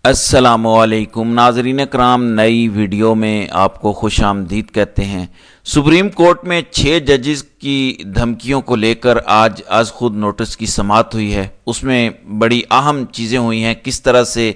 अस्सलामुअलैकुम नाज़रीन कराम, नई वीडियो में आपको खुश आमदीद कहते हैं। सुप्रीम कोर्ट में 6 जजेस की धमकियों को लेकर आज खुद नोटिस की समाअत हुई है। उसमें बड़ी अहम चीज़ें हुई हैं। किस तरह से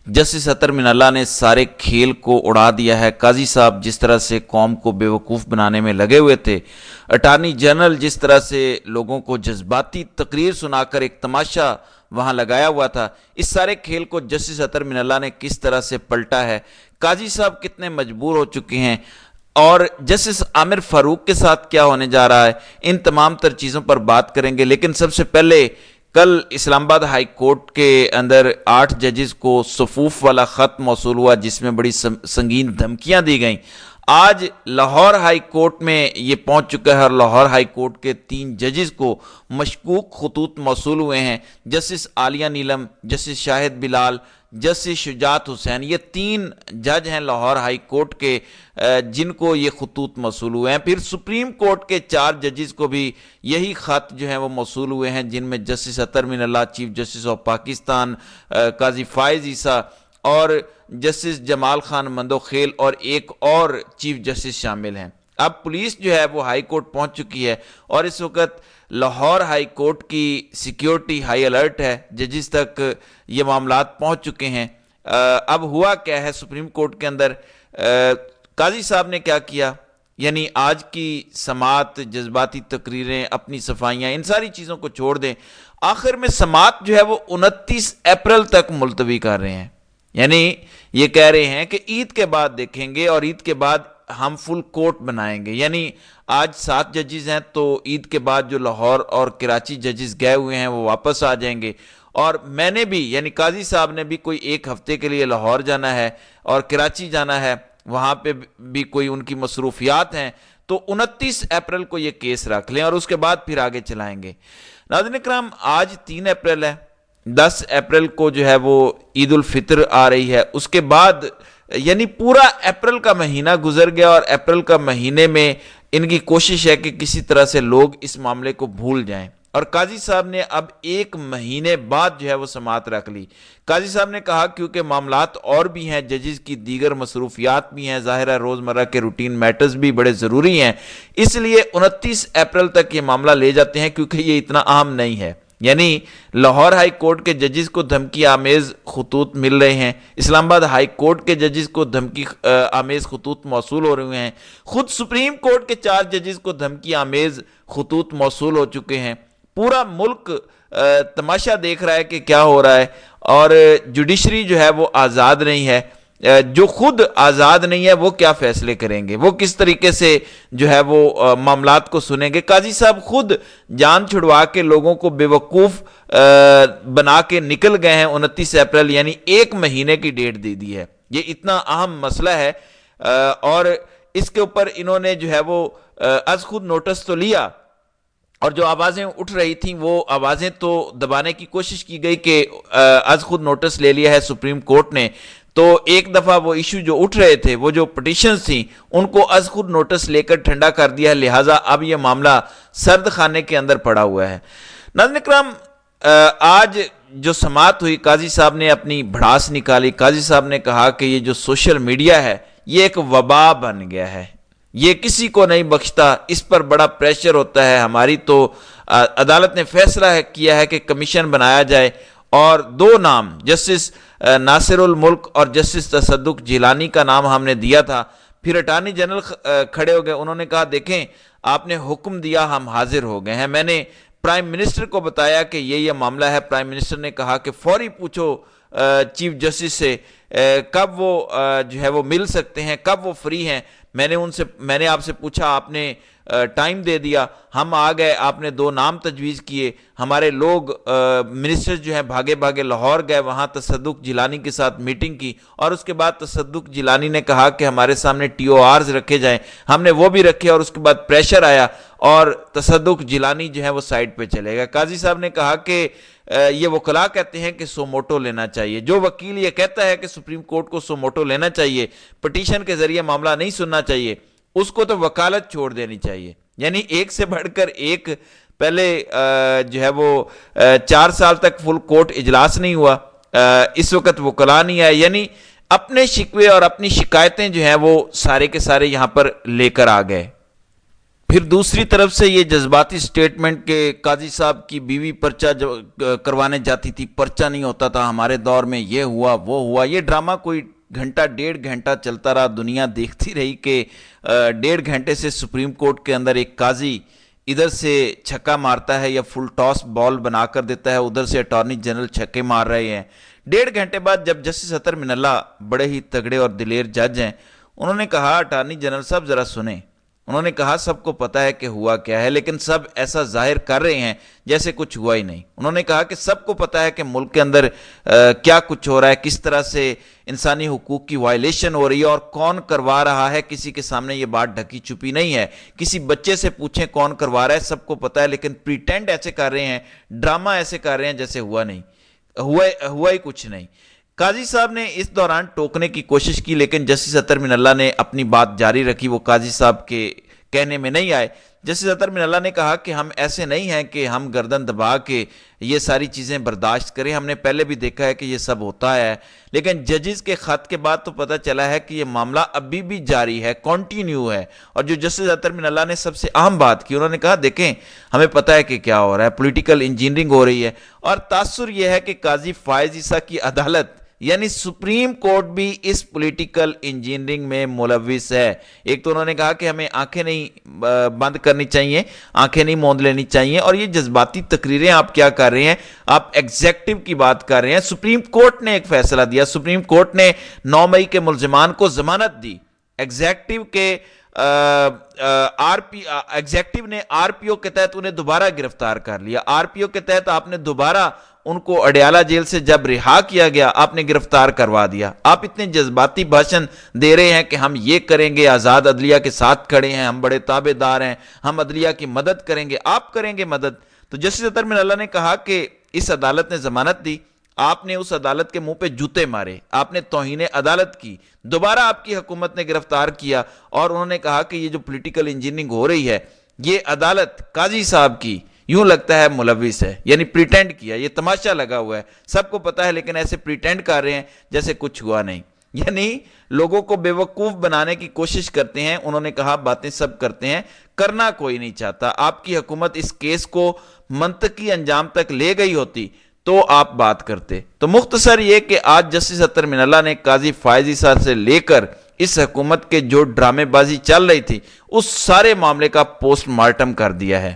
जस्टिस अतर मिनल्ला ने सारे खेल को उड़ा दिया है। काजी साहब जिस तरह से कौम को बेवकूफ़ बनाने में लगे हुए थे, अटार्नी जनरल जिस तरह से लोगों को जज्बाती तकरीर सुनाकर एक तमाशा वहां लगाया हुआ था, इस सारे खेल को जस्टिस अतर मिनल्ला ने किस तरह से पलटा है। काजी साहब कितने मजबूर हो चुके हैं और जस्टिस आमिर फारूक के साथ क्या होने जा रहा है, इन तमाम तर चीज़ों पर बात करेंगे। लेकिन सबसे पहले कल इस्लामाबाद हाई कोर्ट के अंदर 8 जजेस को सफूफ वाला ख़त मौसूल हुआ जिसमें बड़ी संगीन धमकियां दी गईं। आज लाहौर हाई कोर्ट में ये पहुंच चुका है और लाहौर हाई कोर्ट के 3 जजेस को मशकूक खतूत मौसूल हुए हैं। जस्टिस आलिया नीलम, जस्टिस शाहिद बिलाल, जस्टिस शुजात हुसैन, ये 3 जज हैं लाहौर हाई कोर्ट के जिनको ये खतूत मौसूल हुए हैं। फिर सुप्रीम कोर्ट के 4 जजेस को भी यही ख़त जो हैं वो मौसूल हुए हैं, जिनमें justice Athar Minallah, chief justice of Pakistan Qazi Faez Isa और जस्टिस जमाल खान मंदोखेल और एक और चीफ जस्टिस शामिल हैं। अब पुलिस जो है वो हाई कोर्ट पहुंच चुकी है और इस वक्त लाहौर हाई कोर्ट की सिक्योरिटी हाई अलर्ट है। जजेस तक ये मामलात पहुंच चुके हैं। अब हुआ क्या है सुप्रीम कोर्ट के अंदर, काजी साहब ने क्या किया, यानी आज की समाअत, जज्बाती तकरीरें, अपनी सफाइयाँ, इन सारी चीज़ों को छोड़ दें। आखिर में समाअत जो है वो 29 अप्रैल तक मुलतवी कर रहे हैं। यानी ये कह रहे हैं कि ईद के बाद देखेंगे और ईद के बाद हम फुल कोर्ट बनाएंगे। यानी आज 7 जजेस हैं तो ईद के बाद जो लाहौर और कराची जजेस गए हुए हैं वो वापस आ जाएंगे। और मैंने भी, यानी काजी साहब ने भी कोई 1 हफ्ते के लिए लाहौर जाना है और कराची जाना है, वहाँ पे भी कोई उनकी मसरूफियात हैं। तो 29 अप्रैल को ये केस रख लें और उसके बाद फिर आगे चलाएंगे। नाज़रीन इकराम, आज 3 अप्रैल है, 10 अप्रैल को जो है वो ईद उल फितर आ रही है। उसके बाद यानी पूरा अप्रैल का महीना गुजर गया और अप्रैल का महीने में इनकी कोशिश है कि किसी तरह से लोग इस मामले को भूल जाएं। और काजी साहब ने अब 1 महीने बाद जो है वो समाअत रख ली। काजी साहब ने कहा क्योंकि मामलात और भी हैं, जजेस की दीगर मसरूफियात भी हैं, ज़ाहिर है रोज़मर्रा के रूटीन मैटर्स भी बड़े ज़रूरी हैं, इसलिए 29 अप्रैल तक ये मामला ले जाते हैं क्योंकि ये इतना अहम नहीं है। यानी लाहौर हाई कोर्ट के जजेस को धमकी आमेज खतूत मिल रहे हैं, इस्लामाबाद हाई कोर्ट के जजेस को धमकी आमेज खतूत मौसूल हो रहे हैं, खुद सुप्रीम कोर्ट के 4 जजेस को धमकी आमेज खतूत मौसूल हो चुके हैं। पूरा मुल्क तमाशा देख रहा है कि क्या हो रहा है और जुडिशरी जो है वो आज़ाद नहीं है। जो खुद आज़ाद नहीं है वो क्या फैसले करेंगे, वो किस तरीके से जो है वो मामलात को सुनेंगे। काजी साहब खुद जान छुड़वा के लोगों को बेवकूफ़ बना के निकल गए हैं। 29 अप्रैल यानी 1 महीने की डेट दे दी है। ये इतना अहम मसला है और इसके ऊपर इन्होंने जो है वो आज खुद नोटिस तो लिया और जो आवाज़ें उठ रही थी वो आवाज़ें तो दबाने की कोशिश की गई कि आज खुद नोटिस ले लिया है सुप्रीम कोर्ट ने। तो एक दफ़ा वो इशू जो उठ रहे थे, वो जो पिटिशंस थी, उनको आज खुद नोटिस लेकर ठंडा कर दिया है, लिहाजा अब ये मामला सर्द खाने के अंदर पड़ा हुआ है। नाज़रीन इकराम, आज जो समाअत हुई, काजी साहब ने अपनी भड़ास निकाली। काजी साहब ने कहा कि ये जो सोशल मीडिया है ये एक वबा बन गया है, ये किसी को नहीं बख्शता, इस पर बड़ा प्रेशर होता है। हमारी तो अदालत ने फैसला किया है कि कमीशन बनाया जाए और 2 नाम, जस्टिस नासिरुल मुल्क और जस्टिस तसद्दुक जिलानी का नाम हमने दिया था। फिर अटार्नी जनरल खड़े हो गए, उन्होंने कहा देखें आपने हुक्म दिया, हम हाजिर हो गए हैं। मैंने प्राइम मिनिस्टर को बताया कि ये मामला है। प्राइम मिनिस्टर ने कहा कि फौरी पूछो चीफ जस्टिस से कब वो जो है वो मिल सकते हैं, कब वो फ्री हैं। मैंने आपसे पूछा, आपने टाइम दे दिया, हम आ गए, आपने 2 नाम तजवीज़ किए। हमारे लोग मिनिस्टर्स जो हैं भागे भागे लाहौर गए, वहाँ तसद्दुक जिलानी के साथ मीटिंग की और उसके बाद तसद्दुक जिलानी ने कहा कि हमारे सामने TORs रखे जाएं। हमने वो भी रखे और उसके बाद प्रेशर आया और तसद्दुक जिलानी जो है वो साइड पे चले गए। काजी साहब ने कहा कि ये वकला कहते हैं कि सोमोटो लेना चाहिए। जो वकील ये कहता है कि सुप्रीम कोर्ट को सोमोटो लेना चाहिए, पिटीशन के जरिए मामला नहीं सुनना चाहिए, उसको तो वकालत छोड़ देनी चाहिए। यानी एक से बढ़कर एक, पहले जो है वो 4 साल तक फुल कोर्ट इजलास नहीं हुआ, اس وقت وکلا نہیں آئے، یعنی اپنے شکوے اور اپنی شکایتیں جو ہیں وہ سارے کے سارے یہاں پر لے کر آ گئے۔ پھر دوسری طرف سے یہ جذباتی سٹیٹمنٹ کہ قاضی صاحب کی بیوی پرچہ کروانے جاتی تھی، پرچہ نہیں ہوتا تھا ہمارے دور میں، یہ ہوا وہ ہوا، یہ ڈرامہ کوئی گھنٹہ ڈیڑھ گھنٹہ چلتا رہا، دنیا دیکھتی رہی کہ ڈیڑھ گھنٹے سے سپریم کورٹ کے اندر ایک قاضی ادھر سے چھکا مارتا ہے یا فل ٹاس بال بنا کر دیتا ہے، ادھر سے اٹارنی جنرل چھکے مار رہے ہیں۔ ڈیڑھ گھنٹے بعد جب جسٹس اطہر من اللہ بڑے ہی تگڑے اور دلیر جج ہیں، انہوں نے کہا اٹارنی جنرل صاحب ذرا سنیں، انہوں نے کہا سب کو پتا ہے کہ ہوا کیا ہے، لیکن سب ایسا ظاہر کر رہے ہیں جیسے کچھ ہوا ہی نہیں۔ انہوں نے کہا کہ سب کو پتا ہے کہ ملک کے اندر کیا کچھ ہو رہا ہے، کس طرح سے انسانی حقوق کی وائلیشن ہو رہی ہے اور کون کروا رہا ہے، کسی کے سامنے یہ بات ڈھکی چھپی نہیں ہے، کسی بچے سے پوچھیں کون کروا رہا ہے، سب کو پتا ہے، لیکن پریٹینڈ ایسے کر رہے ہیں، ڈرامہ ایسے کر رہے ہیں جیسے ہوا نہیں، ہوا ہی کچھ نہیں۔ قاضی صاحب نے اس دوران ٹوکنے کی کوشش کی، لیکن جسٹس اطہر من اللہ نے اپنی بات جاری رکھی، وہ قاضی صاحب کے کہنے میں نہیں آئے۔ جسٹس اطہر من اللہ نے کہا کہ ہم ایسے نہیں ہیں کہ ہم گردن دبا کے یہ ساری چیزیں برداشت کریں، ہم نے پہلے بھی دیکھا ہے کہ یہ سب ہوتا ہے، لیکن ججز کے خط کے بعد تو پتہ چلا ہے کہ یہ معاملہ ابھی بھی جاری ہے، کنٹینیو ہے۔ اور جو جسٹس اطہر من اللہ نے سب سے اہم بات کی، انہوں نے کہا دیکھیں ہمیں پتہ ہے کہ کیا ہو رہا ہے، پولیٹیکل انجینئرنگ ہو رہی ہے، اور تاثر یہ ہے کہ قاضی فائز عیسیٰ کی عدالت یعنی سپریم کورٹ بھی اس پولیٹیکل انجینئرنگ میں ملوث ہے۔ ایک تو انہوں نے کہا کہ ہمیں آنکھیں نہیں بند کرنی چاہیے، آنکھیں نہیں موند لینی چاہیے، اور یہ جذباتی تقریریں آپ کیا کر رہے ہیں، آپ ایگزیکٹو کی بات کر رہے ہیں۔ سپریم کورٹ نے ایک فیصلہ دیا، سپریم کورٹ نے 9 مئی کے ملزمان کو ضمانت دی، ایگزیکٹو کے ایگزیکٹو نے آر پی او کے تحت انہیں دوبارہ گرفتار کر لیا، آر پی او کے تحت آپ نے دوبارہ ان کو اڈیالہ جیل سے جب رہا کیا گیا آپ نے گرفتار کروا دیا۔ آپ اتنے جذباتی بھاشن دے رہے ہیں کہ ہم یہ کریں گے، آزاد عدلیہ کے ساتھ کھڑے ہیں، ہم بڑے تابع دار ہیں، ہم عدلیہ کی مدد کریں گے، آپ کریں گے مدد؟ تو جسٹس اطہر من اللہ نے کہا کہ اس عدالت نے ضمانت دی، آپ نے اس عدالت کے منہ پہ جوتے مارے، آپ نے توہین عدالت کی، دوبارہ آپ کی حکومت نے گرفتار کیا، اور انہوں نے کہا کہ یہ جو پولیٹیکل انجینئرنگ ہو رہی ہے یہ عدالت قاضی صاحب کی یوں لگتا ہے ملوث ہے، یعنی پریٹینڈ کیا، یہ تماشا لگا ہوا ہے، سب کو پتا ہے لیکن ایسے پریٹینڈ کر رہے ہیں جیسے کچھ ہوا نہیں، یعنی لوگوں کو بے وقوف بنانے کی کوشش کرتے ہیں۔ انہوں نے کہا باتیں سب کرتے ہیں، کرنا کوئی نہیں چاہتا۔ آپ کی حکومت اس کیس کو منطقی انجام تک لے گئی ہوتی تو آپ بات کرتے۔ تو مختصر یہ کہ آج جسٹس اطہر من اللہ نے قاضی فائز عیسیٰ سے لے کر اس حکومت کے جو ڈرامے بازی چل رہی تھی اس سارے معاملے کا پوسٹ مارٹم کر دیا ہے۔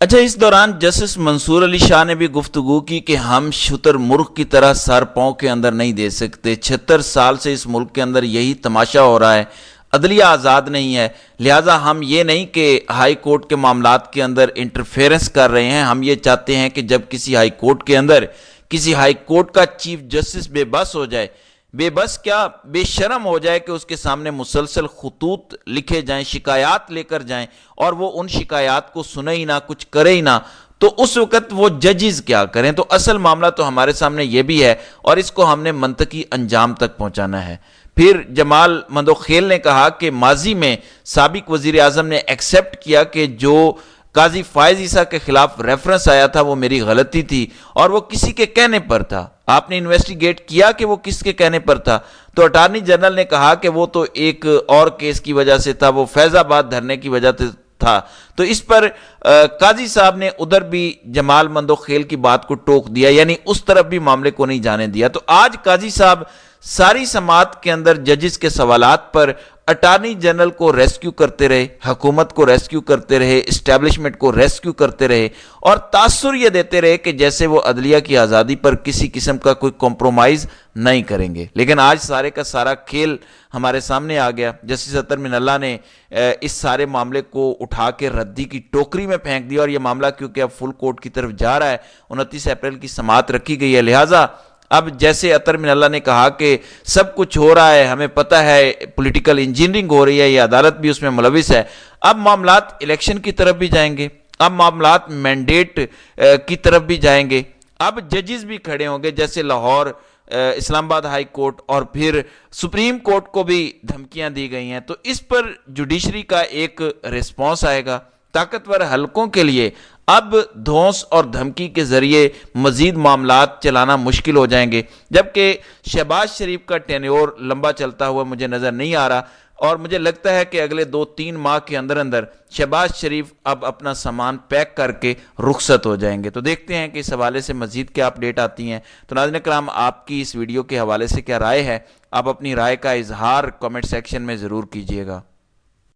اچھا، اس دوران جسٹس منصور علی شاہ نے بھی گفتگو کی کہ ہم شتر مرغ کی طرح سر پاؤں کے اندر نہیں دے سکتے، 76 سال سے اس ملک کے اندر یہی تماشا ہو رہا ہے، عدلیہ آزاد نہیں ہے، لہٰذا ہم یہ نہیں کہ ہائی کورٹ کے معاملات کے اندر انٹرفیرنس کر رہے ہیں، ہم یہ چاہتے ہیں کہ جب کسی ہائی کورٹ کے اندر کسی ہائی کورٹ کا چیف جسٹس بے بس ہو جائے، بے بس کیا بے شرم ہو جائے کہ اس کے سامنے مسلسل خطوط لکھے جائیں، شکایات لے کر جائیں اور وہ ان شکایات کو سنے ہی نہ، کچھ کرے ہی نہ، تو اس وقت وہ ججز کیا کریں؟ تو اصل معاملہ تو ہمارے سامنے یہ بھی ہے اور اس کو ہم نے منطقی انجام تک پہنچانا ہے۔ پھر جمال مندوخیل نے کہا کہ ماضی میں سابق وزیر اعظم نے ایکسیپٹ کیا کہ جو قاضی فائز عیسیٰ کے خلاف ریفرنس آیا تھا وہ میری غلطی تھی اور وہ کسی کے کہنے پر تھا، آپ نے انویسٹیگیٹ کیا کہ وہ کس کے کہنے پر تھا؟ تو اٹارنی جنرل نے کہا کہ وہ تو ایک اور کیس کی وجہ سے تھا، وہ فیض آباد دھرنے کی وجہ سے تھا۔ تو اس پر قاضی صاحب نے ادھر بھی جمال مندوخیل کی بات کو ٹوک دیا، یعنی اس طرف بھی معاملے کو نہیں جانے دیا۔ تو آج قاضی صاحب ساری سماعت کے اندر ججز کے سوالات پر اٹارنی جنرل کو ریسکیو کرتے رہے، حکومت کو ریسکیو کرتے رہے، اسٹیبلشمنٹ کو ریسکیو کرتے رہے اور تاثر یہ دیتے رہے کہ جیسے وہ عدلیہ کی آزادی پر کسی قسم کا کوئی کمپرومائز نہیں کریں گے۔ لیکن آج سارے کا سارا کھیل ہمارے سامنے آ گیا۔ جسٹس اطہر من اللہ نے اس سارے معاملے کو اٹھا کے ردی کی ٹوکری میں پھینک دیا اور یہ معاملہ کیونکہ اب فل کورٹ کی طرف جا رہا ہے، 29 اپریل کی سماعت رکھی گئی ہے، لہٰذا اب جیسے اطہر من اللہ نے کہا کہ سب کچھ ہو رہا ہے، ہمیں پتہ ہے پولیٹیکل انجینئرنگ ہو رہی ہے، یہ عدالت بھی اس میں ملوث ہے، اب معاملات الیکشن کی طرف بھی جائیں گے، اب معاملات مینڈیٹ کی طرف بھی جائیں گے، اب ججز بھی کھڑے ہوں گے، جیسے لاہور اسلام آباد ہائی کورٹ اور پھر سپریم کورٹ کو بھی دھمکیاں دی گئی ہیں، تو اس پر جوڈیشری کا ایک ریسپانس آئے گا۔ طاقتور حلقوں کے لیے اب धौंस और धमकी के ज़रिए मज़ीद मामलात चलाना मुश्किल हो जाएंगे, जबकि शहबाज शरीफ का टेन्योर लंबा चलता हुआ मुझे नज़र नहीं आ रहा और मुझे लगता है कि अगले 2-3 माह के अंदर अंदर शहबाज शरीफ अब अपना सामान पैक करके रुखसत हो जाएंगे। तो देखते हैं कि इस हवाले से मज़ीद क्या अपडेट आती हैं। तो नाज़रीन करام, आपकी इस वीडियो के हवाले से क्या राय है? आप अपनी राय का इजहार कमेंट सेक्शन में ज़रूर कीजिएगा।